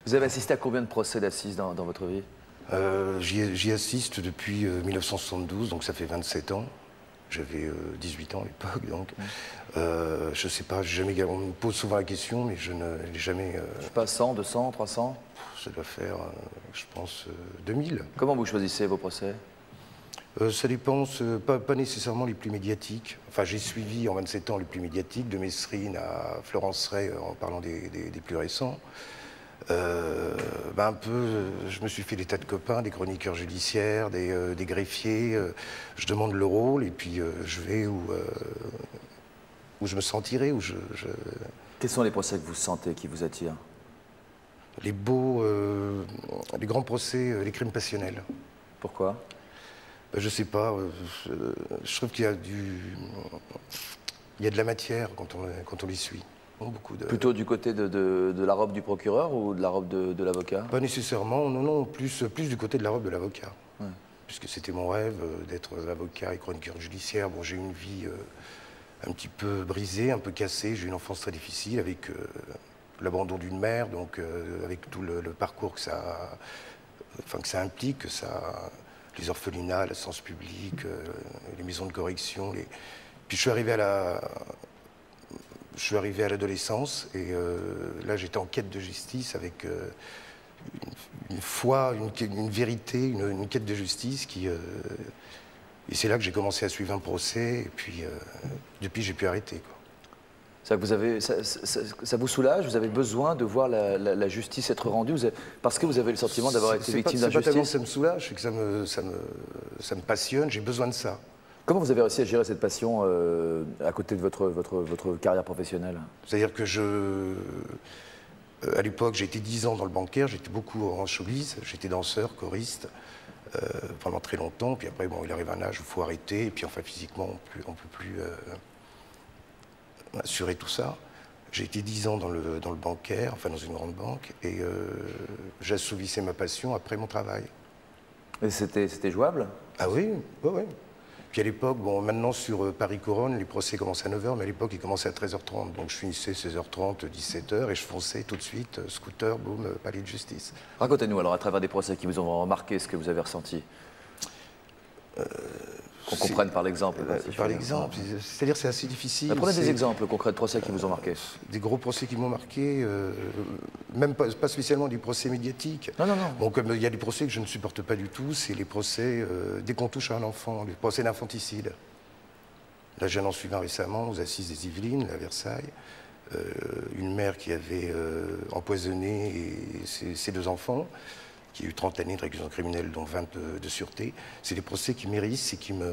Vous avez assisté à combien de procès d'assises dans votre vie? J'y assiste depuis 1972, donc ça fait 27 ans. J'avais 18 ans à l'époque, donc je sais pas, on me pose souvent la question, mais je ne l'ai jamais... Je sais pas, 100, 200, 300? Ça doit faire, je pense, 2000. Comment vous choisissez vos procès? Ça dépend, pas nécessairement les plus médiatiques. Enfin, j'ai suivi en 27 ans les plus médiatiques, de Mesrine à Florence Ray, en parlant des plus récents. Un peu, je me suis fait des tas de copains, des chroniqueurs judiciaires, des greffiers. Je demande le rôle et puis je vais où je me sentirai, Quels sont les procès que vous sentez qui vous attirent? Les beaux, les grands procès, les crimes passionnels. Pourquoi? Je sais pas, je trouve qu'il y a de la matière quand on les suit. Plutôt du côté de la robe du procureur ou de la robe de l'avocat? Pas nécessairement, non, plus du côté de la robe de l'avocat. Ouais. Puisque c'était mon rêve d'être avocat et chroniqueur judiciaire. Bon, j'ai eu une vie un petit peu brisée, un peu cassée. J'ai eu une enfance très difficile avec l'abandon d'une mère, donc avec tout le parcours que ça implique, les orphelinats, la science publique, les maisons de correction. Puis je suis arrivé à l'adolescence et là j'étais en quête de justice avec une foi, une vérité, une quête de justice et c'est là que j'ai commencé à suivre un procès et puis depuis j'ai pu arrêter, quoi. Ça vous soulage? Vous avez besoin de voir la justice être rendue parce que vous avez le sentiment d'avoir été victime d'injustice? C'est pas tellement que d'injustice? ça me soulage, c'est que ça me passionne, j'ai besoin de ça. Comment vous avez réussi à gérer cette passion à côté de votre carrière professionnelle? C'est-à-dire que à l'époque, j'ai été 10 ans dans le bancaire, j'étais beaucoup en showbiz, j'étais danseur, choriste, pendant très longtemps. Puis après, bon, il arrive un âge où il faut arrêter, et puis enfin, physiquement, on peut plus assurer tout ça. J'ai été 10 ans dans le bancaire, enfin dans une grande banque, et j'assouvissais ma passion après mon travail. Et c'était jouable? Ah oui, oui, oui. Puis à l'époque, bon, maintenant sur Paris-Couronne, les procès commencent à 9h, mais à l'époque, ils commençaient à 13h30. Donc je finissais 16h30, 17h, et je fonçais tout de suite, scooter, boum, palais de justice. Racontez-nous alors, à travers des procès qui vous ont marqué, ce que vous avez ressenti. Qu'on comprenne par l'exemple. Par l'exemple, c'est-à-dire c'est assez difficile. Prenez des exemples concrets de procès qui vous ont marqué. Des gros procès qui m'ont marqué, même pas spécialement des procès médiatiques. Non, non, non. Bon, comme il y a des procès que je ne supporte pas du tout, c'est les procès dès qu'on touche à un enfant, les procès d'infanticide. Là, j'en suis un récemment aux Assises des Yvelines, à Versailles. Une mère qui avait empoisonné ses 2 enfants, qui a eu 30 années de réclusion criminelle, dont 20 de sûreté. C'est des procès qui m'hérissent et qui me...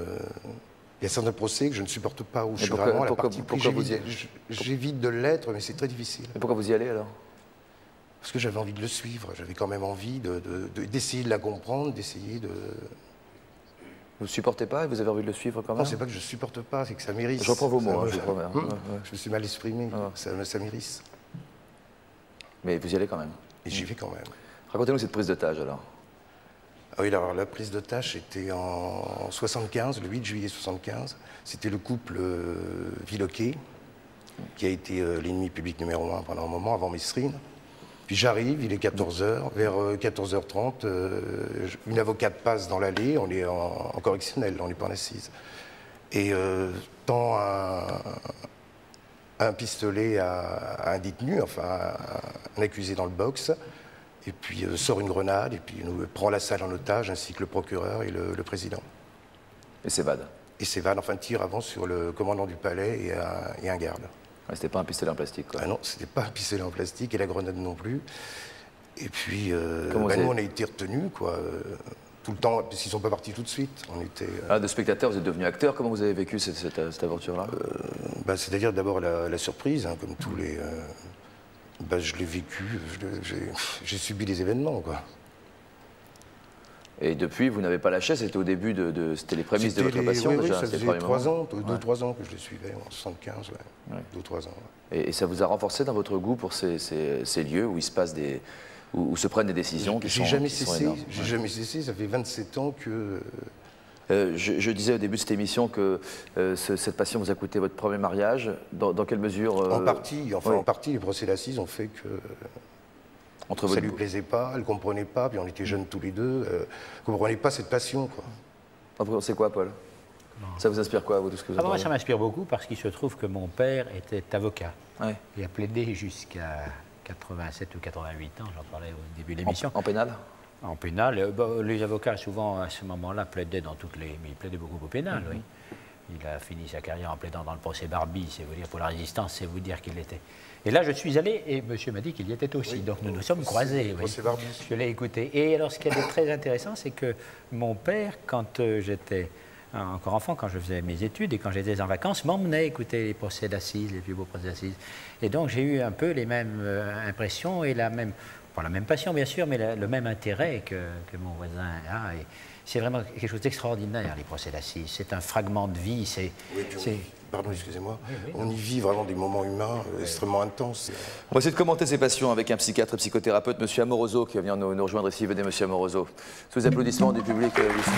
Il y a certains procès que je ne supporte pas, où je suis vraiment à la partie prise. J'évite de l'être, mais c'est très difficile. Et pourquoi vous y allez alors? Parce que j'avais envie de le suivre, j'avais quand même envie d'essayer de la comprendre, d'essayer de... Vous ne supportez pas et vous avez envie de le suivre quand même? Non, c'est pas que je ne supporte pas, c'est que ça m'hérisse. Je reprends vos mots, je promets. Je me suis mal exprimé, ça m'hérisse. Mais vous y allez quand même? Et j'y vais quand même. Racontez-nous cette prise d'otage alors. Ah oui, alors la prise d'otage était en 75, le 8 juillet 75. C'était le couple Villequet, qui a été l'ennemi public numéro 1 pendant un moment, avant Mesrine. Puis j'arrive, il est 14h, vers 14h30, une avocate passe dans l'allée, on est en correctionnel, on n'est pas en assise. Et tend un pistolet à un détenu, enfin un accusé dans le box. Et puis sort une grenade, et puis nous prend la salle en otage, ainsi que le procureur et le président. Et s'évade? Et s'évade, enfin tire avant sur le commandant du palais et un garde. Ouais, c'était pas un pistolet en plastique, quoi. Ah non, c'était pas un pistolet en plastique, et la grenade non plus. Et puis, nous, on a été retenus, quoi, tout le temps, parce qu'ils sont pas partis tout de suite. On était... de spectateur, vous êtes devenu acteur. Comment vous avez vécu cette aventure-là? C'est-à-dire d'abord la surprise, hein, comme tous les... je l'ai vécu, j'ai subi les événements, quoi. Et depuis, vous n'avez pas lâché, c'était au début c'était les prémices de votre passion, oui, déjà? Oui, ça faisait 3 ans, 2-3 ans que je le suivais, en 75, ouais. 2-3 ans. Ouais. Et ça vous a renforcé dans votre goût pour ces lieux où il se passe où se prennent des décisions qui sont énormes? J'ai jamais cessé, ça fait 27 ans que... je disais au début de cette émission que cette passion vous a coûté votre premier mariage. Dans quelle mesure En partie, enfin en partie, les procès d'assises ont fait que... Entre Ça vous lui plaisait pas, elle comprenait pas, puis on était jeunes tous les deux, comprenait pas cette passion, quoi. C'est quoi, Paul? Ça vous inspire quoi, vous, tout ce que vous avez Moi, ça m'inspire beaucoup parce qu'il se trouve que mon père était avocat. Ouais. Il a plaidé jusqu'à 87 ou 88 ans, j'en parlais au début de l'émission. En pénal? En pénal, les avocats, souvent, à ce moment-là, plaidaient dans toutes les... Mais il plaidait beaucoup au pénal, oui. Il a fini sa carrière en plaidant dans le procès Barbie, c'est vous dire, pour la résistance, c'est vous dire qu'il était... Et là, je suis allé, et monsieur m'a dit qu'il y était aussi, donc nous nous sommes croisés. Oui. Je l'ai écouté. Et alors, ce qui est très intéressant, c'est que mon père, quand j'étais encore enfant, quand je faisais mes études et quand j'étais en vacances, m'emmenait écouter les procès d'assises, les plus beaux procès d'assises. Et donc, j'ai eu un peu les mêmes impressions et la même... Pas la même passion, bien sûr, mais le même intérêt que mon voisin a. Et c'est vraiment quelque chose d'extraordinaire, les procès d'assises. C'est un fragment de vie. Pardon, excusez-moi. Oui. On y vit vraiment des moments humains extrêmement intenses. On va essayer de commenter ces passions avec un psychiatre et psychothérapeute, M. Amoroso, qui va venir nous rejoindre ici. Venez, M. Amoroso. Sous les applaudissements du public. Merci.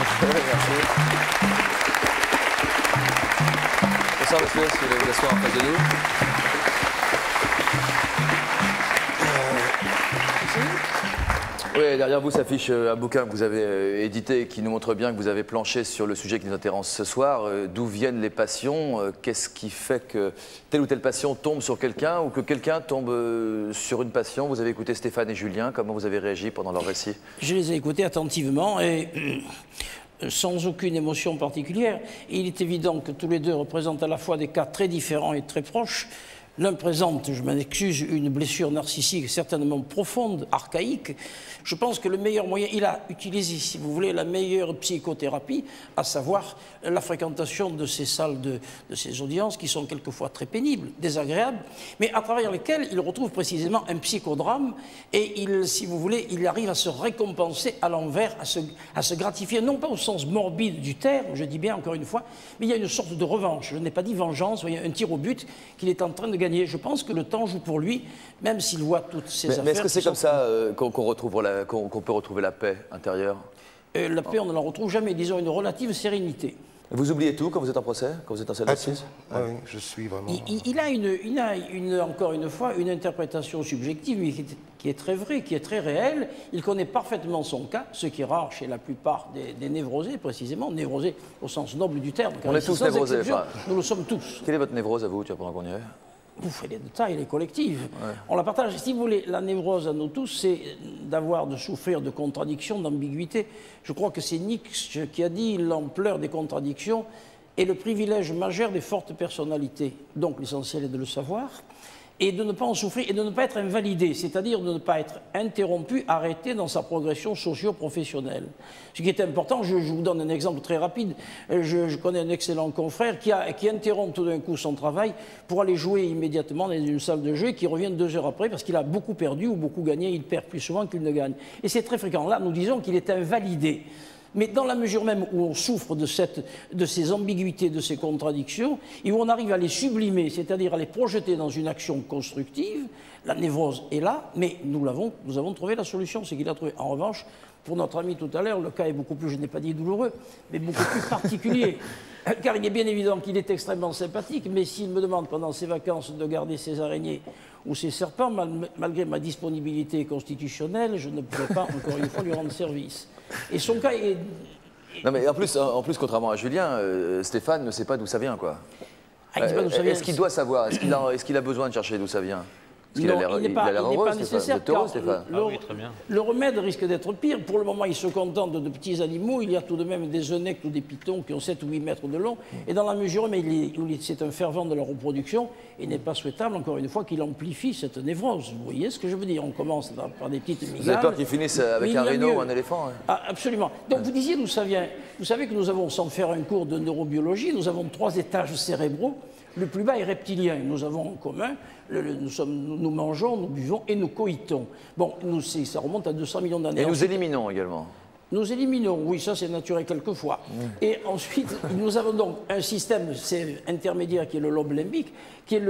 Bonsoir, monsieur. Est-ce que vous allez vous asseoir en face de nous? Oui, derrière vous s'affiche un bouquin que vous avez édité qui nous montre bien que vous avez planché sur le sujet qui nous intéresse ce soir. D'où viennent les passions? Qu'est-ce qui fait que telle ou telle passion tombe sur quelqu'un ou que quelqu'un tombe sur une passion? Vous avez écouté Stéphane et Julien. Comment vous avez réagi pendant leur récit? Je les ai écoutés attentivement et sans aucune émotion particulière. Il est évident que tous les deux représentent à la fois des cas très différents et très proches. L'un présente, je m'en excuse, une blessure narcissique certainement profonde, archaïque. Je pense que le meilleur moyen, il a utilisé, si vous voulez, la meilleure psychothérapie, à savoir la fréquentation de ces salles, de ces audiences qui sont quelquefois très pénibles, désagréables, mais à travers lesquelles il retrouve précisément un psychodrame et il, si vous voulez, il arrive à se récompenser à l'envers, à se gratifier, non pas au sens morbide du terme, je dis bien encore une fois, mais il y a une sorte de revanche. Je n'ai pas dit vengeance, il y a un tir au but qu'il est en train de gagner. Je pense que le temps joue pour lui, même s'il voit toutes ces affaires. Mais est-ce que c'est comme ça qu'on peut retrouver la paix intérieure? La paix, on ne la retrouve jamais, disons une relative sérénité. Vous oubliez tout quand vous êtes en procès, quand vous êtes en salle d'assises? Oui, je suis vraiment... Il a encore une fois une interprétation subjective, mais qui est très vraie, qui est très réelle. Il connaît parfaitement son cas, ce qui est rare chez la plupart des névrosés, précisément, névrosés au sens noble du terme. On est tous névrosés. Nous le sommes tous. Quelle est votre névrose à vous, pendant qu'on y est? Elle est de taille, elle est collective. Ouais. On la partage. Si vous voulez, la névrose à nous tous, c'est de souffrir de contradictions, d'ambiguïté. Je crois que c'est Nietzsche qui a dit l'ampleur des contradictions est le privilège majeur des fortes personnalités. Donc l'essentiel est de le savoir et de ne pas en souffrir et de ne pas être invalidé, c'est-à-dire de ne pas être interrompu, arrêté dans sa progression socio-professionnelle. Ce qui est important, je vous donne un exemple très rapide. Je connais un excellent confrère qui interrompt tout d'un coup son travail pour aller jouer immédiatement dans une salle de jeu et qui revient 2 heures après parce qu'il a beaucoup perdu ou beaucoup gagné. Il perd plus souvent qu'il ne gagne. Et c'est très fréquent. Là, nous disons qu'il est invalidé. Mais dans la mesure même où on souffre de ces ambiguïtés, de ces contradictions, et où on arrive à les sublimer, c'est-à-dire à les projeter dans une action constructive, la névrose est là, mais nous avons trouvé la solution, c'est qu'il a trouvé. En revanche, pour notre ami tout à l'heure, le cas est beaucoup plus, je n'ai pas dit douloureux, mais beaucoup plus particulier. Car il est bien évident qu'il est extrêmement sympathique, mais s'il me demande pendant ses vacances de garder ses araignées ou ses serpents, malgré ma disponibilité constitutionnelle, je ne pourrais pas, encore une fois, lui rendre service. Et son cas est... Non mais en plus contrairement à Julien, Stéphane ne sait pas d'où ça vient, quoi. Est-ce qu'il doit savoir? Est-ce qu'il a besoin de chercher d'où ça vient? Non, il n'est pas nécessaire, car bien. Le remède risque d'être pire. Pour le moment, il se contente de petits animaux. Il y a tout de même des œnèques ou des pitons qui ont 7 ou 8 mètres de long. Et dans la mesure où c'est un fervent de la reproduction, il n'est pas souhaitable, encore une fois, qu'il amplifie cette névrose. Vous voyez ce que je veux dire? On commence par des petites migales. Vous avez peur qu'il finisse avec un rhino ou un éléphant? Ah, absolument. Donc vous disiez d'où ça vient. Vous savez que nous avons, sans faire un cours de neurobiologie, nous avons 3 étages cérébraux. Le plus bas est reptilien. Nous avons en commun, nous mangeons, nous buvons et nous coïtons. Bon, ça remonte à 200 millions d'années. Et nous éliminons également. Nous éliminons, oui, ça c'est naturel quelquefois. Et ensuite, nous avons donc un système intermédiaire qui est le lobe limbique, qui est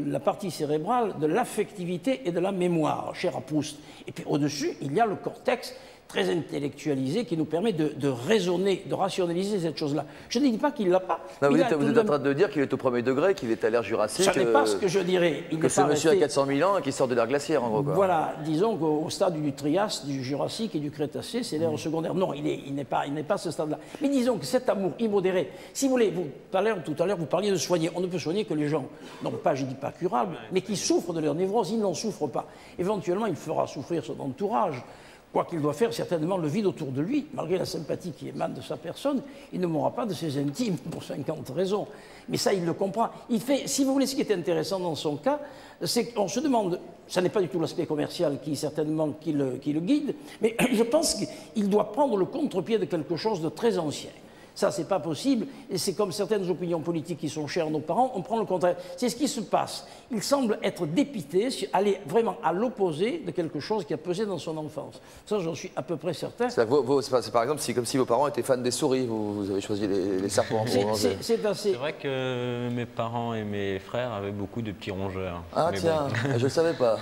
la partie cérébrale de l'affectivité et de la mémoire, cher à Proust. Et puis au-dessus, il y a le cortex très intellectualisé qui nous permet de raisonner, de rationaliser cette chose-là. Je ne dis pas qu'il ne l'a pas. Non, vous êtes en train de dire qu'il est au premier degré, qu'il est à l'ère jurassique. Ce n'est pas ce que je dirais. Que ce monsieur a 400 000 ans et qui sort de l'ère glaciaire, en gros. Quoi. Voilà, disons qu'au stade du Trias, du Jurassique et du Crétacé, c'est l'ère secondaire. Non, il n'est pas à ce stade-là. Mais disons que cet amour immodéré, si vous voulez, tout à l'heure, vous parliez de soigner. On ne peut soigner que les gens, non pas, je ne dis pas curables, mais qui souffrent de leur névrose, ils n'en souffrent pas. Éventuellement, il fera souffrir son entourage. Quoi qu'il doit faire, certainement le vide autour de lui, malgré la sympathie qui émane de sa personne, il ne mourra pas de ses intimes pour 50 raisons. Mais ça, il le comprend. Il fait, si vous voulez, ce qui est intéressant dans son cas, c'est qu'on se demande, ça n'est pas du tout l'aspect commercial qui le guide, mais je pense qu'il doit prendre le contre-pied de quelque chose de très ancien. Ça, c'est pas possible, et c'est comme certaines opinions politiques qui sont chères à nos parents, on prend le contraire. C'est ce qui se passe. Il semble être dépité, aller vraiment à l'opposé de quelque chose qui a pesé dans son enfance. Ça, j'en suis à peu près certain. C'est par exemple, comme si vos parents étaient fans des souris, vous avez choisi les serpents. C'est vrai que mes parents et mes frères avaient beaucoup de petits rongeurs. Ah tiens, bon. Je ne savais pas.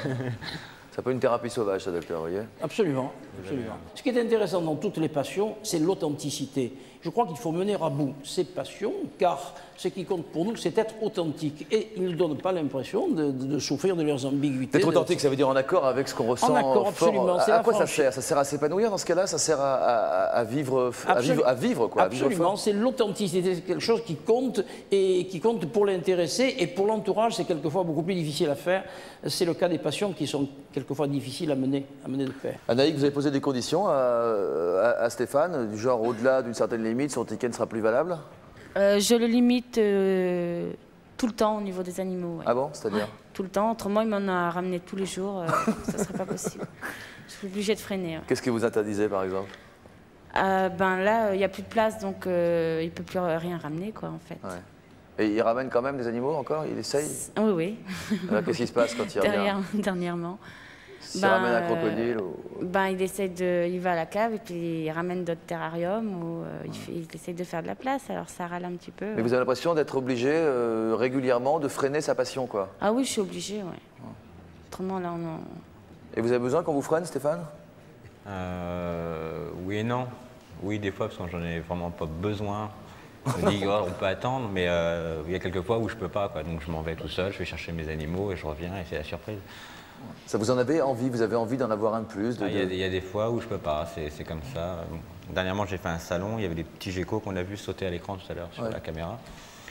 C'est pas une thérapie sauvage, ça, docteur, vous voyez? Absolument, absolument. Ce qui est intéressant dans toutes les passions, c'est l'authenticité. Je crois qu'il faut mener à bout ces passions, car ce qui compte pour nous, c'est être authentique. Et ils ne donnent pas l'impression de souffrir de leurs ambiguïtés. Être authentique, ça veut dire en accord avec ce qu'on ressent. En accord, absolument. À quoi ça sert? Ça sert à s'épanouir dans ce cas-là? Ça sert à vivre, quoi. Absolument, c'est l'authenticité, c'est quelque chose qui compte, et qui compte pour l'intéressé, et pour l'entourage, c'est quelquefois beaucoup plus difficile à faire. C'est le cas des passions qui sont quelquefois difficiles à mener de pair. Anaïk, vous avez posé des conditions à Stéphane, du genre au-delà d'une certaine limite, son ticket ne sera plus valable? Je le limite tout le temps au niveau des animaux. Ouais. Ah bon? C'est-à-dire? Ouais, tout le temps. Autrement, il m'en a ramené tous les jours. Ça ne serait pas possible. Je suis obligée de freiner. Ouais. Qu'est-ce que vous interdisez, par exemple? Ben là, il n'y a plus de place, donc il ne peut plus rien ramener, quoi, en fait. Ouais. Et il ramène quand même des animaux encore? Il essaye? Oui, oui. Qu'est-ce qui se passe quand il revient? Dernièrement. S'il ramène un crocodile ou... il va à la cave et puis il ramène d'autres terrariums ou il essaie de faire de la place, alors ça râle un petit peu. Mais vous avez l'impression d'être obligé régulièrement de freiner sa passion, quoi? Ah oui, je suis obligée, oui. Autrement, là, on... Et vous avez besoin qu'on vous freine, Stéphane? Oui et non. Oui, des fois, parce que j'en ai vraiment pas besoin. On dit, oh, on peut attendre, mais il y a quelques fois où je peux pas, quoi. Donc je m'en vais tout seul, je vais chercher mes animaux et je reviens et c'est la surprise. Ça vous en avez envie? Vous avez envie d'en avoir un de plus? Il y a des fois où je peux pas, c'est comme ça. Dernièrement, j'ai fait un salon, il y avait des petits geckos qu'on a vu sauter à l'écran tout à l'heure sur la caméra.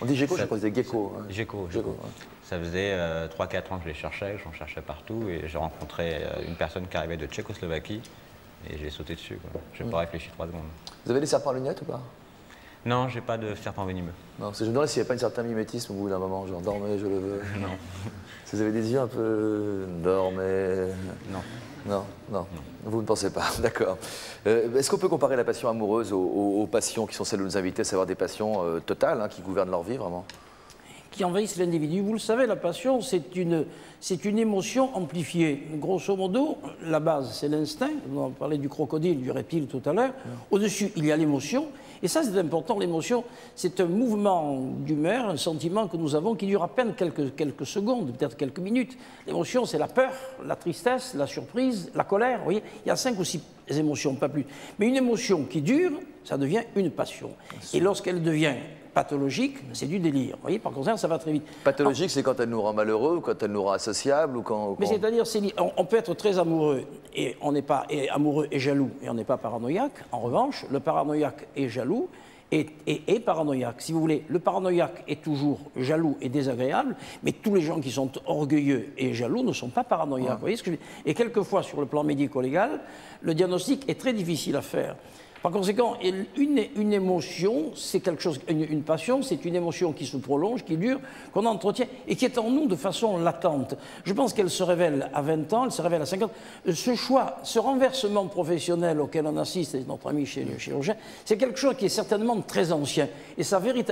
On dit gecko, je crois que c'était gecko. Hein. Gecko. Ouais. Ça faisait 3-4 ans que je les cherchais, j'en cherchais partout et j'ai rencontré une personne qui arrivait de Tchécoslovaquie et j'ai sauté dessus. Je n'ai pas réfléchi 3 secondes. Vous avez des serpents à lunettes ou pas? Non, j'ai pas de serpent venimeux. Non, je me demandais s'il n'y avait pas un certain mimétisme au bout d'un moment, genre dormez, je le veux. Non. Si vous avez des yeux un peu... dormez... Non. Non. Vous ne pensez pas, d'accord. Est-ce qu'on peut comparer la passion amoureuse aux passions qui sont celles de nos invités, à savoir des passions totales, qui gouvernent leur vie, vraiment? Qui envahissent l'individu. Vous le savez, la passion, c'est une émotion amplifiée. Grosso modo, la base, c'est l'instinct. On parlait du crocodile, du reptile tout à l'heure. Au-dessus, il y a l'émotion. Et ça, c'est important. L'émotion, c'est un mouvement d'humeur, un sentiment que nous avons qui dure à peine quelques secondes, peut-être quelques minutes. L'émotion, c'est la peur, la tristesse, la surprise, la colère. Vous voyez, il y a 5 ou 6 émotions, pas plus. Mais une émotion qui dure, ça devient une passion. Et lorsqu'elle devient pathologique, c'est du délire. Vous voyez, par conséquent, ça va très vite. Pathologique, c'est quand elle nous rend malheureux, ou quand elle nous rend associables, ou quand... Mais c'est-à-dire, on peut être très amoureux, et on n'est pas amoureux et jaloux, et on n'est pas paranoïaque. En revanche, le paranoïaque est jaloux, et paranoïaque. Si vous voulez, le paranoïaque est toujours jaloux et désagréable, mais tous les gens qui sont orgueilleux et jaloux ne sont pas paranoïaques. Vous voyez ce que je veux dire? Et quelquefois, sur le plan médico-légal, le diagnostic est très difficile à faire. Par conséquent, une émotion, c'est quelque chose, une passion, c'est une émotion qui se prolonge, qui dure, qu'on entretient et qui est en nous de façon latente. Je pense qu'elle se révèle à 20 ans, elle se révèle à 50 ans. Ce choix, ce renversement professionnel auquel on assiste, et notre ami chirurgien, c'est quelque chose qui est certainement très ancien. Et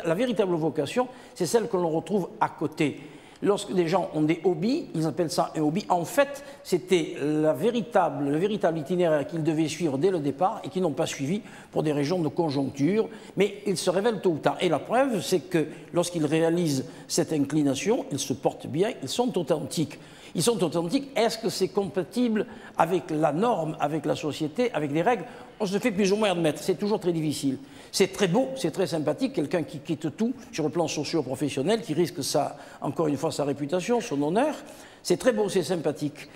la véritable vocation, c'est celle que l'on retrouve à côté. Lorsque des gens ont des hobbies, ils appellent ça un hobby. En fait, c'était le véritable itinéraire qu'ils devaient suivre dès le départ et qu'ils n'ont pas suivi pour des raisons de conjoncture. Mais ils se révèlent tôt ou tard. Et la preuve, c'est que lorsqu'ils réalisent cette inclination, ils se portent bien, ils sont authentiques. Ils sont authentiques. Est-ce que c'est compatible avec la norme, avec la société, avec les règles? On se fait plus ou moins admettre. C'est toujours très difficile. C'est très beau, c'est très sympathique. Quelqu'un qui quitte tout sur le plan socio-professionnel, qui risque encore une fois sa réputation, son honneur. C'est très beau, c'est sympathique.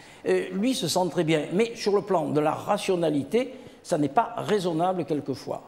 Lui se sent très bien. Mais sur le plan de la rationalité, ça n'est pas raisonnable quelquefois.